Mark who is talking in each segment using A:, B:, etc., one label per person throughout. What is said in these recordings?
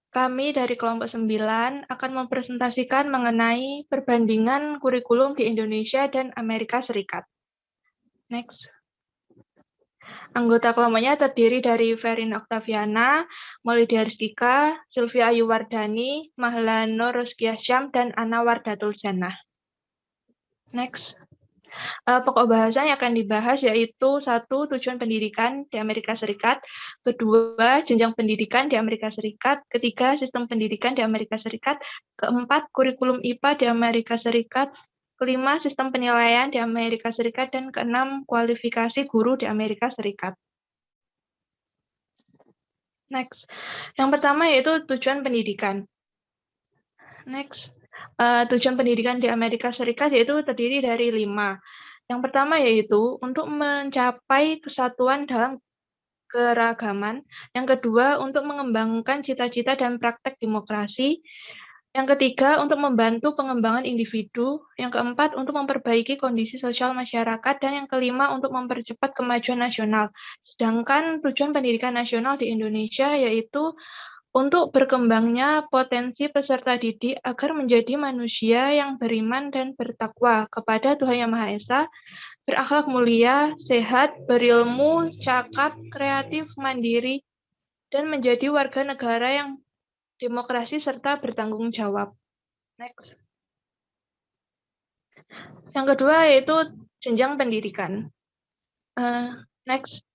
A: Kami dari kelompok 9 akan mempresentasikan mengenai perbandingan kurikulum di Indonesia dan Amerika Serikat. Next. Anggota kelompoknya terdiri dari Verin Oktaviana, Maulidia Rizkika, Sylvia Ayu Wardani, Mahlano Roskia Syam, dan Ana Wardatul Jannah. Next. Pokok bahasan yang akan dibahas yaitu 1. Tujuan pendidikan di Amerika Serikat, kedua, jenjang pendidikan di Amerika Serikat, ketiga, sistem pendidikan di Amerika Serikat, keempat, kurikulum IPA di Amerika Serikat, kelima, sistem penilaian di Amerika Serikat, dan keenam, kualifikasi guru di Amerika Serikat. Next. Yang pertama yaitu tujuan pendidikan. Next. Tujuan pendidikan di Amerika Serikat yaitu terdiri dari 5. Yang pertama yaitu untuk mencapai kesatuan dalam keragaman. Yang kedua, untuk mengembangkan cita-cita dan praktek demokrasi. Yang ketiga, untuk membantu pengembangan individu. Yang keempat, untuk memperbaiki kondisi sosial masyarakat. Dan yang kelima, untuk mempercepat kemajuan nasional. Sedangkan tujuan pendidikan nasional di Indonesia yaitu untuk berkembangnya potensi peserta didik agar menjadi manusia yang beriman dan bertakwa kepada Tuhan Yang Maha Esa, berakhlak mulia, sehat, berilmu, cakap, kreatif, mandiri, dan menjadi warga negara yang demokrasi serta bertanggung jawab. Next. Yang kedua yaitu jenjang pendidikan. Next.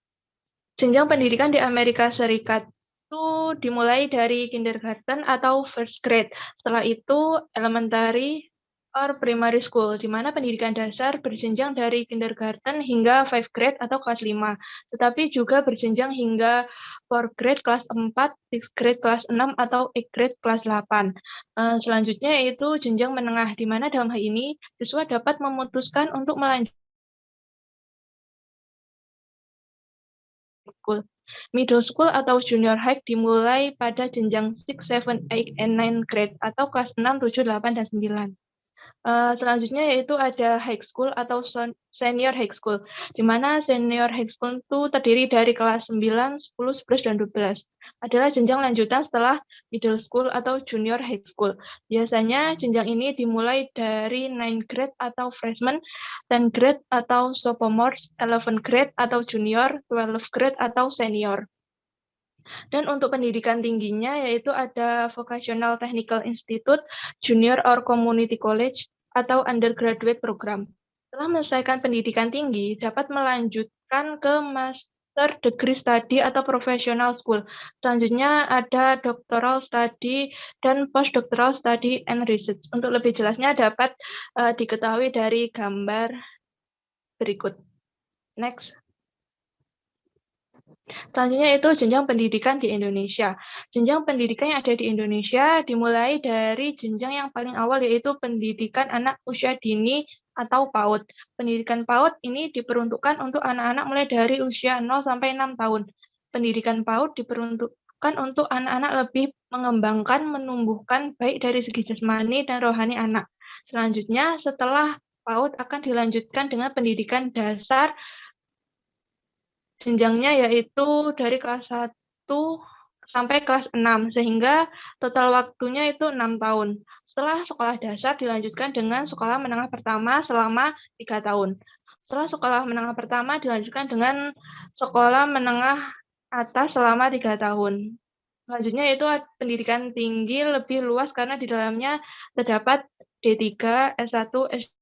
A: Jenjang pendidikan di Amerika Serikat itu dimulai dari kindergarten atau first grade. Setelah itu elementary or primary school, di mana pendidikan dasar berjenjang dari kindergarten hingga 5 grade atau kelas 5, tetapi juga berjenjang hingga 4 grade kelas 4, 6 grade kelas 6, atau 8 grade kelas 8. Selanjutnya yaitu jenjang menengah, di mana dalam hal ini siswa dapat memutuskan untuk melanjutkan school. Middle school atau junior high dimulai pada jenjang 6, 7, 8, and 9 grade atau kelas 6, 7, 8, dan 9. Selanjutnya yaitu ada high school atau senior high school, di mana senior high school itu terdiri dari kelas 9, 10, 11, dan 12. Adalah jenjang lanjutan setelah middle school atau junior high school. Biasanya jenjang ini dimulai dari 9 grade atau freshman, 10 grade atau sophomore, 11 grade atau junior, 12 grade atau senior. Dan untuk pendidikan tingginya yaitu ada Vocational Technical Institute, Junior or Community College, atau Undergraduate Program. Setelah menyelesaikan pendidikan tinggi, dapat melanjutkan ke Master Degree Study atau Professional School. Selanjutnya ada Doctoral Study dan Postdoctoral Study and Research. Untuk lebih jelasnya dapat diketahui dari gambar berikut. Next. Selanjutnya itu jenjang pendidikan di Indonesia. Jenjang pendidikan yang ada di Indonesia dimulai dari jenjang yang paling awal yaitu pendidikan anak usia dini atau PAUD. Pendidikan PAUD ini diperuntukkan untuk anak-anak mulai dari usia 0 sampai 6 tahun. Pendidikan PAUD diperuntukkan untuk anak-anak lebih mengembangkan, menumbuhkan baik dari segi jasmani dan rohani anak. Selanjutnya setelah PAUD akan dilanjutkan dengan pendidikan dasar. Jenjangnya yaitu dari kelas 1 sampai kelas 6, sehingga total waktunya itu 6 tahun. Setelah sekolah dasar dilanjutkan dengan sekolah menengah pertama selama 3 tahun. Setelah sekolah menengah pertama dilanjutkan dengan sekolah menengah atas selama 3 tahun. Selanjutnya itu pendidikan tinggi lebih luas karena di dalamnya terdapat D3, S1, S2.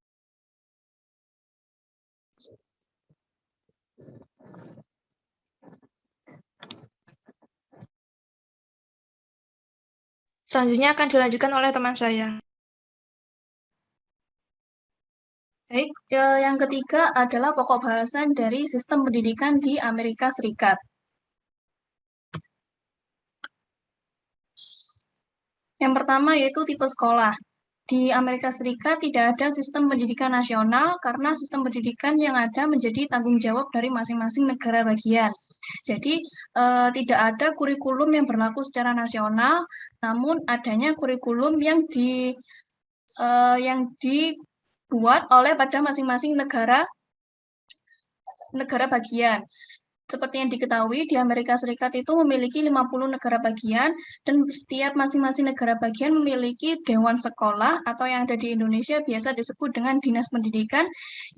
A: Selanjutnya akan dilanjutkan oleh teman saya.
B: Baik, yang ketiga adalah pokok bahasan dari sistem pendidikan di Amerika Serikat. Yang pertama yaitu tipe sekolah. Di Amerika Serikat tidak ada sistem pendidikan nasional karena sistem pendidikan yang ada menjadi tanggung jawab dari masing-masing negara bagian. Jadi tidak ada kurikulum yang berlaku secara nasional, namun adanya kurikulum yang dibuat oleh pada masing-masing negara bagian. Seperti yang diketahui, di Amerika Serikat itu memiliki 50 negara bagian, dan setiap masing-masing negara bagian memiliki dewan sekolah, atau yang ada di Indonesia biasa disebut dengan dinas pendidikan,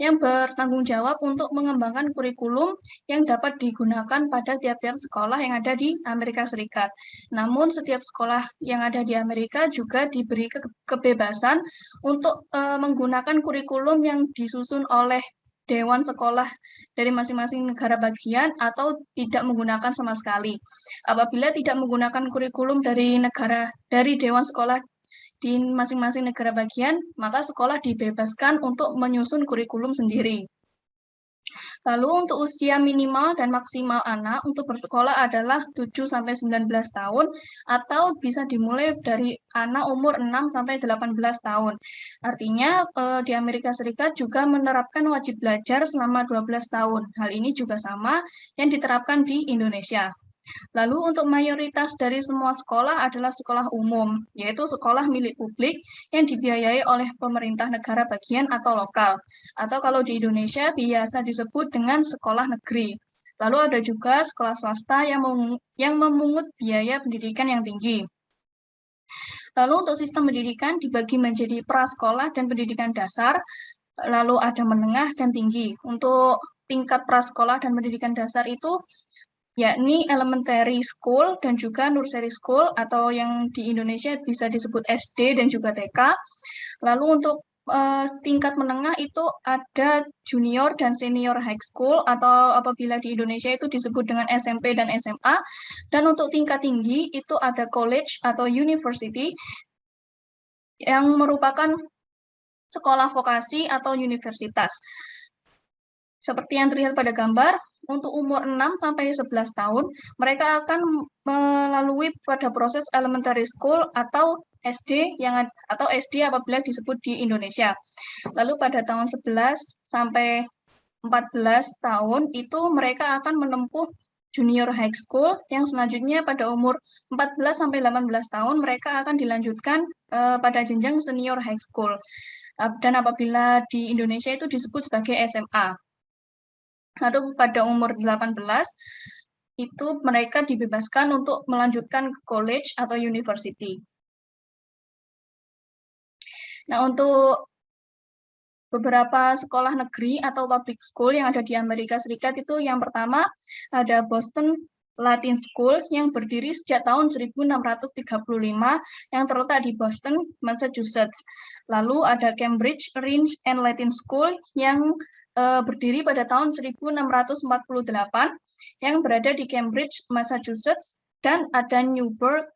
B: yang bertanggung jawab untuk mengembangkan kurikulum yang dapat digunakan pada tiap-tiap sekolah yang ada di Amerika Serikat. Namun, setiap sekolah yang ada di Amerika juga diberi kebebasan untuk menggunakan kurikulum yang disusun oleh dewan sekolah dari masing-masing negara bagian atau tidak menggunakan sama sekali. Apabila tidak menggunakan kurikulum dari dewan sekolah di masing-masing negara bagian, maka sekolah dibebaskan untuk menyusun kurikulum sendiri. Lalu untuk usia minimal dan maksimal anak untuk bersekolah adalah 7-19 tahun, atau bisa dimulai dari anak umur 6-18 tahun. Artinya di Amerika Serikat juga menerapkan wajib belajar selama 12 tahun. Hal ini juga sama yang diterapkan di Indonesia. Lalu untuk mayoritas dari semua sekolah adalah sekolah umum, yaitu sekolah milik publik yang dibiayai oleh pemerintah negara bagian atau lokal. Atau kalau di Indonesia biasa disebut dengan sekolah negeri. Lalu ada juga sekolah swasta yang memungut biaya pendidikan yang tinggi. Lalu untuk sistem pendidikan dibagi menjadi prasekolah dan pendidikan dasar, lalu ada menengah dan tinggi. Untuk tingkat prasekolah dan pendidikan dasar itu yakni elementary school dan juga nursery school, atau yang di Indonesia bisa disebut SD dan juga TK. Lalu untuk tingkat menengah itu ada junior dan senior high school, atau apabila di Indonesia itu disebut dengan SMP dan SMA. Dan untuk tingkat tinggi itu ada college atau university, yang merupakan sekolah vokasi atau universitas. Seperti yang terlihat pada gambar, untuk umur 6-11 tahun, mereka akan melalui pada proses elementary school atau SD atau SD apabila disebut di Indonesia. Lalu pada tahun 11-14 tahun itu mereka akan menempuh junior high school, yang selanjutnya pada umur 14-18 tahun mereka akan dilanjutkan pada jenjang senior high school. Dan apabila di Indonesia itu disebut sebagai SMA. Lalu pada umur 18, itu mereka dibebaskan untuk melanjutkan ke college atau university. Nah, untuk beberapa sekolah negeri atau public school yang ada di Amerika Serikat itu, yang pertama ada Boston Latin School yang berdiri sejak tahun 1635 yang terletak di Boston, Massachusetts. Lalu ada Cambridge Range and Latin School yang berdiri pada tahun 1648 yang berada di Cambridge, Massachusetts, dan ada Newburgh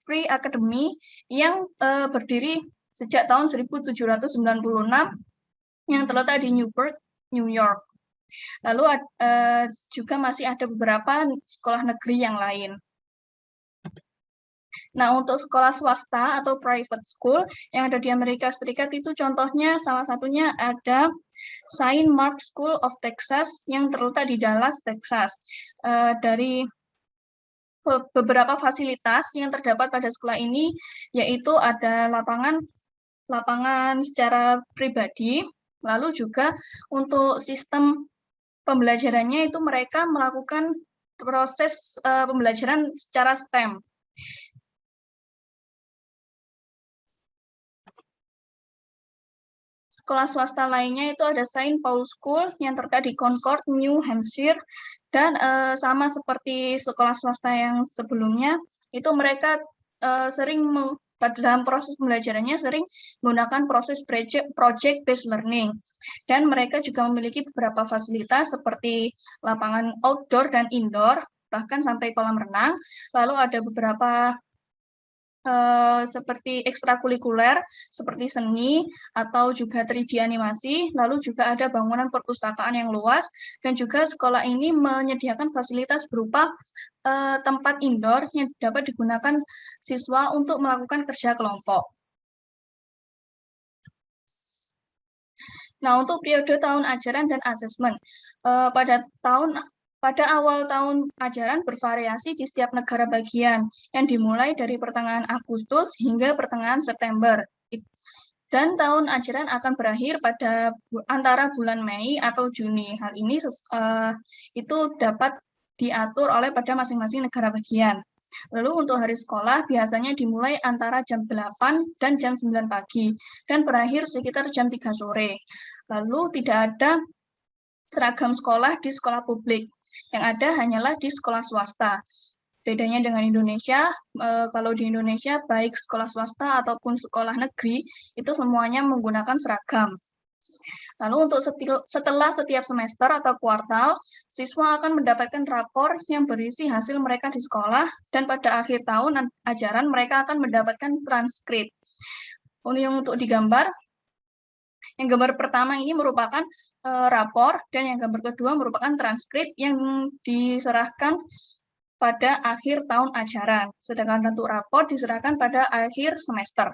B: Free Academy yang berdiri sejak tahun 1796 yang terletak di Newburgh, New York. Lalu juga masih ada beberapa sekolah negeri yang lain. Nah, untuk sekolah swasta atau private school yang ada di Amerika Serikat itu contohnya salah satunya ada Saint Mark School of Texas yang terletak di Dallas, Texas. Dari beberapa fasilitas yang terdapat pada sekolah ini yaitu ada lapangan secara pribadi, lalu juga untuk sistem pembelajarannya itu mereka melakukan proses pembelajaran secara STEM. Sekolah swasta lainnya itu ada Saint Paul School yang terletak di Concord, New Hampshire, dan sama seperti sekolah swasta yang sebelumnya, itu mereka sering dalam proses pembelajarannya sering menggunakan proses project based learning, dan mereka juga memiliki beberapa fasilitas seperti lapangan outdoor dan indoor, bahkan sampai kolam renang. Lalu ada beberapa seperti ekstrakurikuler, seperti seni, atau juga 3D animasi, lalu juga ada bangunan perpustakaan yang luas, dan juga sekolah ini menyediakan fasilitas berupa tempat indoor yang dapat digunakan siswa untuk melakukan kerja kelompok. Nah, untuk periode tahun ajaran dan asesmen, pada awal tahun ajaran bervariasi di setiap negara bagian, yang dimulai dari pertengahan Agustus hingga pertengahan September. Dan tahun ajaran akan berakhir pada antara bulan Mei atau Juni. Hal ini itu dapat diatur oleh pada masing-masing negara bagian. Lalu untuk hari sekolah biasanya dimulai antara jam 8 dan jam 9 pagi dan berakhir sekitar jam 3 sore. Lalu tidak ada seragam sekolah di sekolah publik. Yang ada hanyalah di sekolah swasta. Bedanya dengan Indonesia, kalau di Indonesia baik sekolah swasta ataupun sekolah negeri itu semuanya menggunakan seragam. Lalu untuk setelah setiap semester atau kuartal, siswa akan mendapatkan rapor yang berisi hasil mereka di sekolah dan pada akhir tahun ajaran mereka akan mendapatkan transkrip. Untuk digambar, yang gambar pertama ini merupakan rapor dan yang gambar kedua merupakan transkrip yang diserahkan pada akhir tahun ajaran. Sedangkan untuk rapor diserahkan pada akhir semester.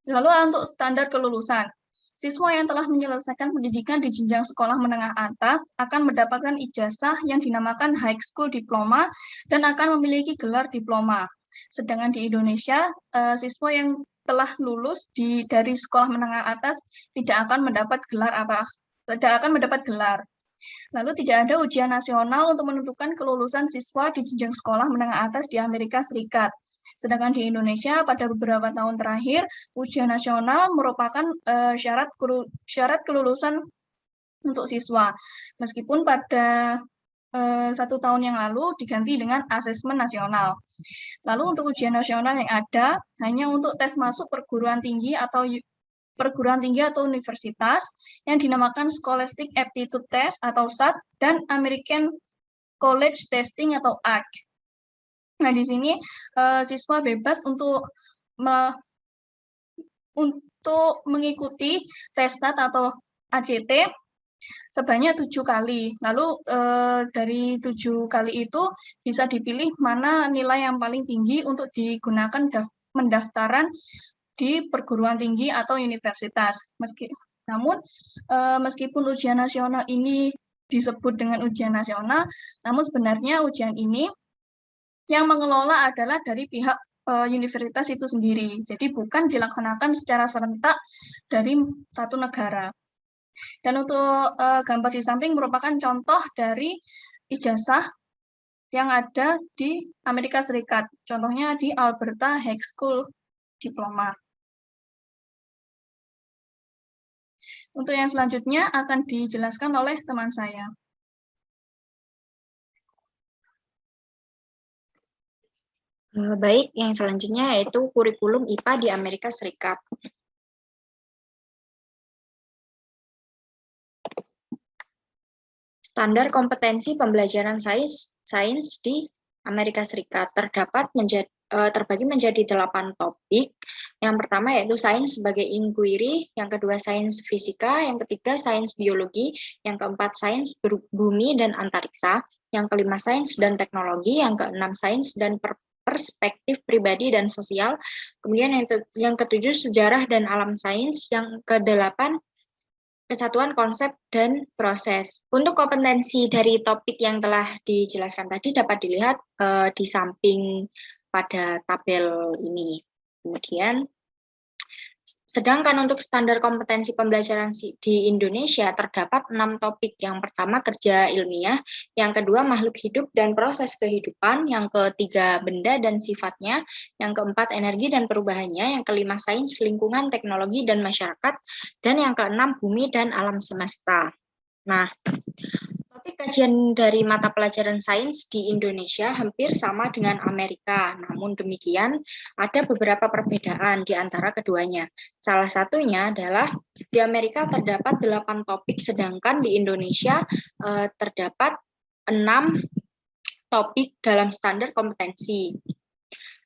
B: Lalu untuk standar kelulusan, siswa yang telah menyelesaikan pendidikan di jenjang sekolah menengah atas akan mendapatkan ijazah yang dinamakan High School Diploma dan akan memiliki gelar diploma. Sedangkan di Indonesia, siswa yang telah lulus dari sekolah menengah atas tidak akan mendapat gelar. Lalu tidak ada ujian nasional untuk menentukan kelulusan siswa di jenjang sekolah menengah atas di Amerika Serikat. Sedangkan di Indonesia pada beberapa tahun terakhir, ujian nasional merupakan syarat kelulusan untuk siswa. Meskipun pada 1 tahun yang lalu diganti dengan asesmen nasional. Lalu untuk ujian nasional yang ada hanya untuk tes masuk perguruan tinggi atau universitas yang dinamakan Scholastic Aptitude Test atau SAT dan American College Testing atau ACT. Nah, di sini siswa bebas untuk mengikuti tes SAT atau ACT sebanyak 7 kali. Lalu dari 7 kali itu bisa dipilih mana nilai yang paling tinggi untuk digunakan pendaftaran di perguruan tinggi atau universitas. Namun meskipun ujian nasional ini disebut dengan ujian nasional, namun sebenarnya ujian ini yang mengelola adalah dari pihak universitas itu sendiri. Jadi bukan dilaksanakan secara serentak dari satu negara. Dan untuk gambar di samping merupakan contoh dari ijazah yang ada di Amerika Serikat. Contohnya di Alberta High School Diploma. Untuk yang selanjutnya akan dijelaskan oleh teman saya.
C: Baik, yang selanjutnya yaitu kurikulum IPA di Amerika Serikat. Standar kompetensi pembelajaran sains di Amerika Serikat terbagi menjadi 8 topik. Yang pertama yaitu sains sebagai inquiry, yang kedua sains fisika, yang ketiga sains biologi, yang keempat sains bumi dan antariksa, yang kelima sains dan teknologi, yang keenam sains dan perspektif pribadi dan sosial, kemudian yang ketujuh sejarah dan alam sains, yang kedelapan kesatuan konsep dan proses. Untuk kompetensi dari topik yang telah dijelaskan tadi dapat dilihat di samping pada tabel ini. Kemudian, sedangkan untuk standar kompetensi pembelajaran di Indonesia terdapat 6 topik. Yang pertama kerja ilmiah, yang kedua makhluk hidup dan proses kehidupan, yang ketiga benda dan sifatnya, yang keempat energi dan perubahannya, yang kelima sains, lingkungan, teknologi, dan masyarakat, dan yang keenam bumi dan alam semesta. Nah, topik kajian dari mata pelajaran sains di Indonesia hampir sama dengan Amerika, namun demikian ada beberapa perbedaan di antara keduanya. Salah satunya adalah di Amerika terdapat 8 topik, sedangkan di Indonesia terdapat 6 topik dalam standar kompetensi.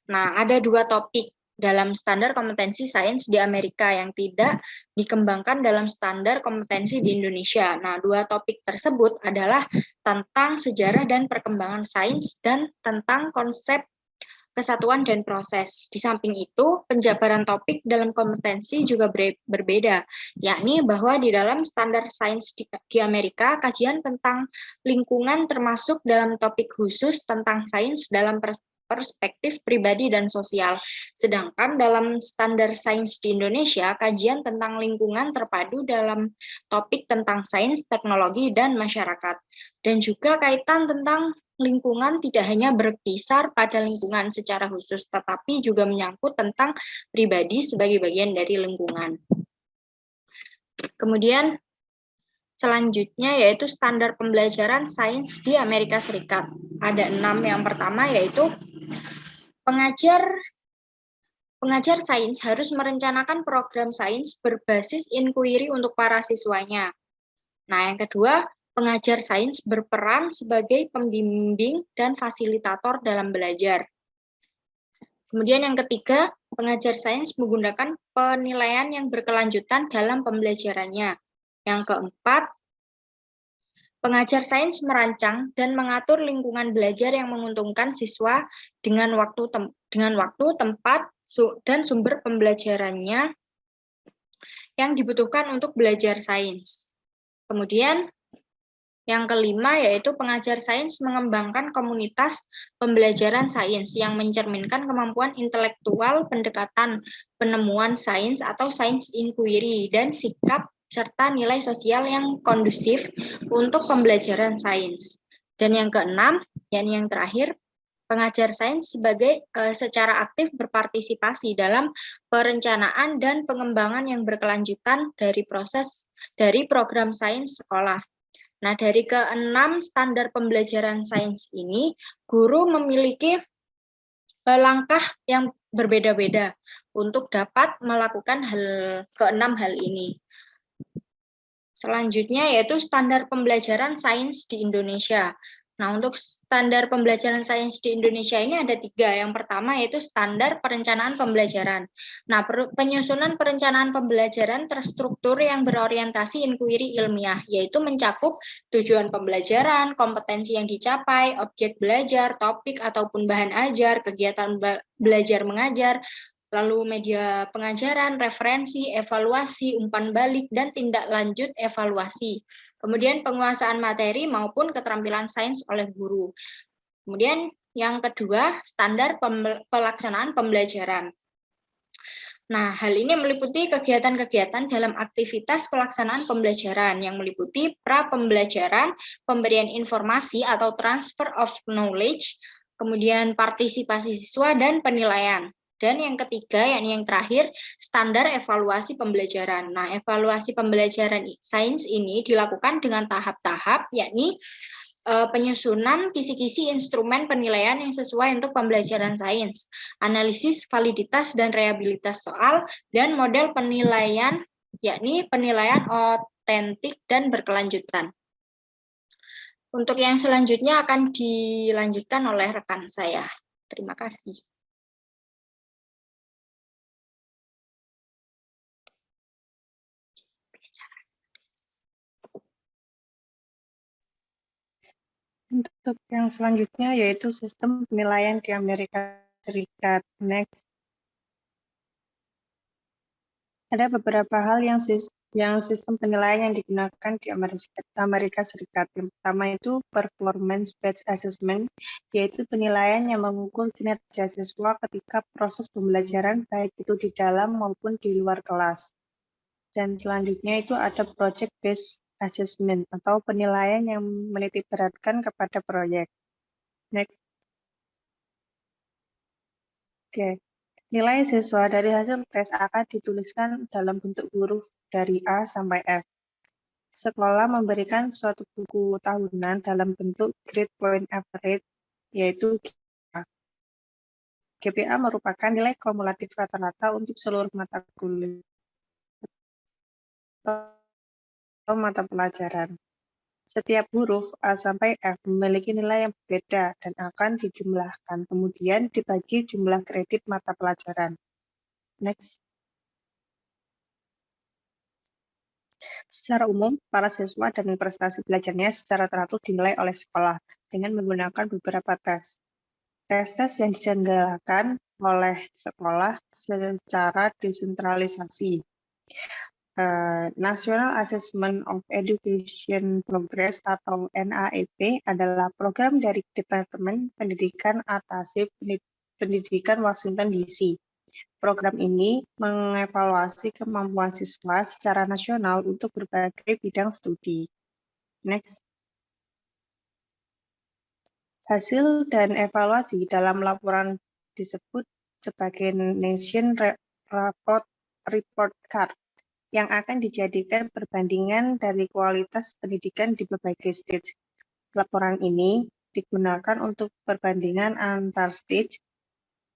C: Nah, ada 2 topik dalam standar kompetensi sains di Amerika yang tidak dikembangkan dalam standar kompetensi di Indonesia. Nah, 2 topik tersebut adalah tentang sejarah dan perkembangan sains dan tentang konsep kesatuan dan proses. Di samping itu, penjabaran topik dalam kompetensi juga berbeda, yakni bahwa di dalam standar sains di Amerika, kajian tentang lingkungan termasuk dalam topik khusus tentang sains dalam perspektif pribadi dan sosial. Sedangkan dalam standar sains di Indonesia, kajian tentang lingkungan terpadu dalam topik tentang sains, teknologi, dan masyarakat. Dan juga kaitan tentang lingkungan tidak hanya berkisar pada lingkungan secara khusus, tetapi juga menyangkut tentang pribadi sebagai bagian dari lingkungan. Kemudian selanjutnya yaitu standar pembelajaran sains di Amerika Serikat. Ada 6. Yang pertama yaitu pengajar sains harus merencanakan program sains berbasis inquiry untuk para siswanya. Nah, yang kedua, pengajar sains berperan sebagai pembimbing dan fasilitator dalam belajar. Kemudian yang ketiga, pengajar sains menggunakan penilaian yang berkelanjutan dalam pembelajarannya. Yang keempat, pengajar sains merancang dan mengatur lingkungan belajar yang menguntungkan siswa dengan waktu, tempat, dan sumber pembelajarannya yang dibutuhkan untuk belajar sains. Kemudian yang kelima yaitu pengajar sains mengembangkan komunitas pembelajaran sains yang mencerminkan kemampuan intelektual, pendekatan penemuan sains atau sains inquiry, dan sikap serta nilai sosial yang kondusif untuk pembelajaran sains. Dan yang keenam, yang terakhir, pengajar sains secara aktif berpartisipasi dalam perencanaan dan pengembangan yang berkelanjutan dari program sains sekolah. Nah, dari keenam standar pembelajaran sains ini, guru memiliki langkah yang berbeda-beda untuk dapat melakukan keenam hal ini. Selanjutnya yaitu standar pembelajaran sains di Indonesia. Nah, untuk standar pembelajaran sains di Indonesia ini ada 3. Yang pertama yaitu standar perencanaan pembelajaran. Nah, penyusunan perencanaan pembelajaran terstruktur yang berorientasi inquiry ilmiah, yaitu mencakup tujuan pembelajaran, kompetensi yang dicapai, objek belajar, topik ataupun bahan ajar, kegiatan belajar mengajar, lalu media pengajaran, referensi, evaluasi, umpan balik, dan tindak lanjut evaluasi. Kemudian penguasaan materi maupun keterampilan sains oleh guru. Kemudian yang kedua, standar pelaksanaan pembelajaran. Nah, hal ini meliputi kegiatan-kegiatan dalam aktivitas pelaksanaan pembelajaran yang meliputi pra-pembelajaran, pemberian informasi atau transfer of knowledge, kemudian partisipasi siswa, dan penilaian. Dan yang ketiga, yakni yang terakhir, standar evaluasi pembelajaran. Nah, evaluasi pembelajaran sains ini dilakukan dengan tahap-tahap, yakni penyusunan kisi-kisi instrumen penilaian yang sesuai untuk pembelajaran sains, analisis validitas dan reliabilitas soal, dan model penilaian, yakni penilaian otentik dan berkelanjutan. Untuk yang selanjutnya akan dilanjutkan oleh rekan saya. Terima kasih.
D: Untuk yang selanjutnya yaitu sistem penilaian di Amerika Serikat. Next. Ada beberapa hal yang sistem penilaian yang digunakan di Amerika Serikat. Yang pertama itu performance-based assessment, yaitu penilaian yang mengukur kinerja siswa ketika proses pembelajaran, baik itu di dalam maupun di luar kelas. Dan selanjutnya itu ada project-based assessment atau penilaian yang menitik beratkan kepada proyek. Next. Oke. Nilai siswa dari hasil tes akan dituliskan dalam bentuk huruf dari A sampai F. Sekolah memberikan suatu buku tahunan dalam bentuk grade point average, yaitu GPA. GPA merupakan nilai kumulatif rata-rata untuk seluruh mata kuliah atau mata pelajaran. Setiap huruf A sampai F memiliki nilai yang berbeda dan akan dijumlahkan, kemudian dibagi jumlah kredit mata pelajaran. Next. Secara umum, para siswa dan prestasi belajarnya secara teratur dinilai oleh sekolah dengan menggunakan beberapa tes. Tes-tes yang diselenggarakan oleh sekolah secara desentralisasi. National Assessment of Education Progress atau NAEP adalah program dari Departemen Pendidikan Atasih Pendidikan Washington DC. Program ini mengevaluasi kemampuan siswa secara nasional untuk berbagai bidang studi. Next. Hasil dan evaluasi dalam laporan disebut sebagai Nation Report Card yang akan dijadikan perbandingan dari kualitas pendidikan di berbagai stage. Laporan ini digunakan untuk perbandingan antar stage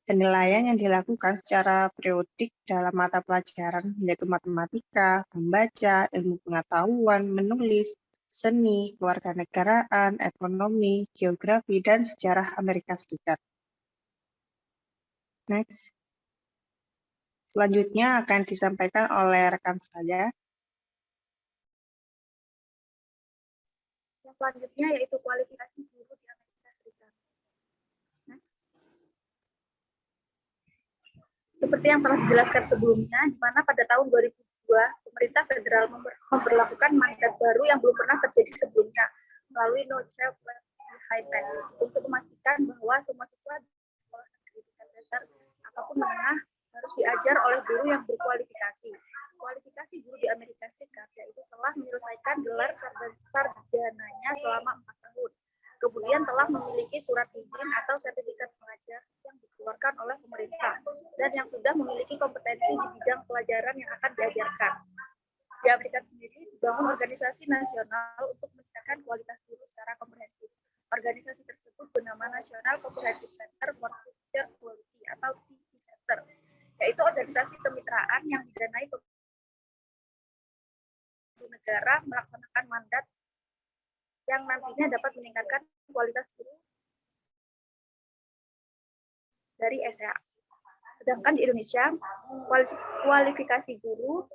D: penilaian yang dilakukan secara periodik dalam mata pelajaran, yaitu matematika, membaca, ilmu pengetahuan, menulis, seni, kewarganegaraan, ekonomi, geografi, dan sejarah Amerika Serikat. Next. Selanjutnya akan disampaikan oleh rekan saya.
B: Yang selanjutnya yaitu kualifikasi guru di Amerika Serikat. Next. Seperti yang telah dijelaskan sebelumnya, di mana pada tahun 2002, pemerintah federal memberlakukan mandat baru yang belum pernah terjadi sebelumnya, melalui No Child Left Behind Act, untuk memastikan bahwa semua siswa di sekolah negeri tingkat dasar apapun menengah harus diajar oleh guru yang berkualifikasi. Kualifikasi guru di Amerika Serikat yaitu telah menyelesaikan gelar sarjananya selama 4 tahun. Kemudian telah memiliki surat izin atau sertifikat pengajar yang dikeluarkan oleh pemerintah dan yang sudah memiliki kompetensi di bidang pelajaran yang akan diajarkan. Di Amerika sendiri dibangun organisasi nasional untuk meningkatkan kualitas guru secara komprehensif. Organisasi tersebut bernama National Comprehensive Center for Teacher Quality atau TC Center, yaitu organisasi kemitraan yang didanai negara melaksanakan mandat yang nantinya dapat meningkatkan kualitas guru dari SEA. Sedangkan di Indonesia, kualifikasi guru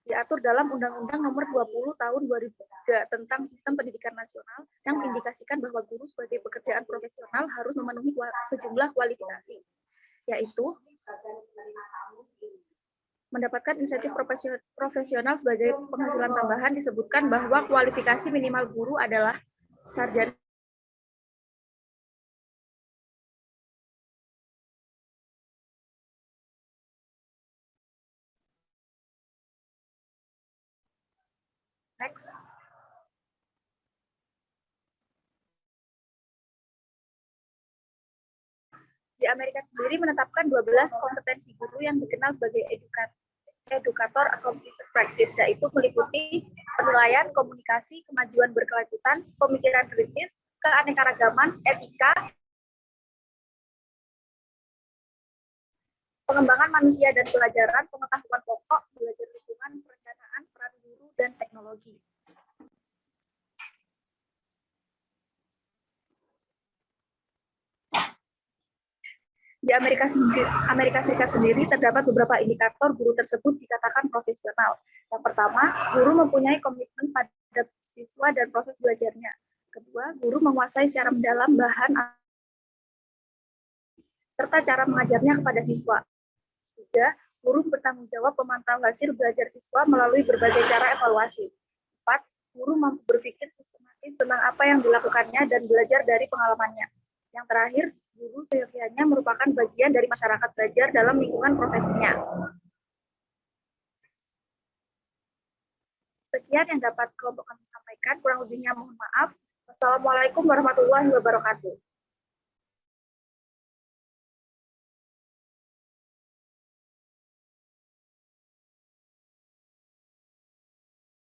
B: diatur dalam Undang-Undang Nomor 20 Tahun 2003 tentang Sistem Pendidikan Nasional yang mengindikasikan bahwa guru sebagai pekerjaan profesional harus memenuhi sejumlah kualifikasi, yaitu mendapatkan insentif profesional sebagai penghasilan tambahan. Disebutkan bahwa kualifikasi minimal guru adalah sarjana Next. Di Amerika sendiri menetapkan 12 kompetensi guru yang dikenal sebagai educator accomplishment practice, yaitu meliputi penilaian, komunikasi, kemajuan berkelanjutan, pemikiran kritis, keanekaragaman, etika, pengembangan manusia dan pelajaran, pengetahuan pokok, belajar lingkungan, perencanaan, peran guru, dan teknologi. Di Amerika Serikat sendiri terdapat beberapa indikator guru tersebut dikatakan profesional. Yang pertama, guru mempunyai komitmen pada siswa dan proses belajarnya. Kedua, guru menguasai secara mendalam bahan serta cara mengajarnya kepada siswa. Tiga, guru bertanggung jawab memantau hasil belajar siswa melalui berbagai cara evaluasi. 4, guru mampu berpikir sistematis tentang apa yang dilakukannya dan belajar dari pengalamannya. Yang terakhir, guru seyogyanya merupakan bagian dari masyarakat belajar dalam lingkungan profesinya. Sekian yang dapat kelompok kami sampaikan, kurang lebihnya mohon maaf. Wassalamualaikum warahmatullahi wabarakatuh.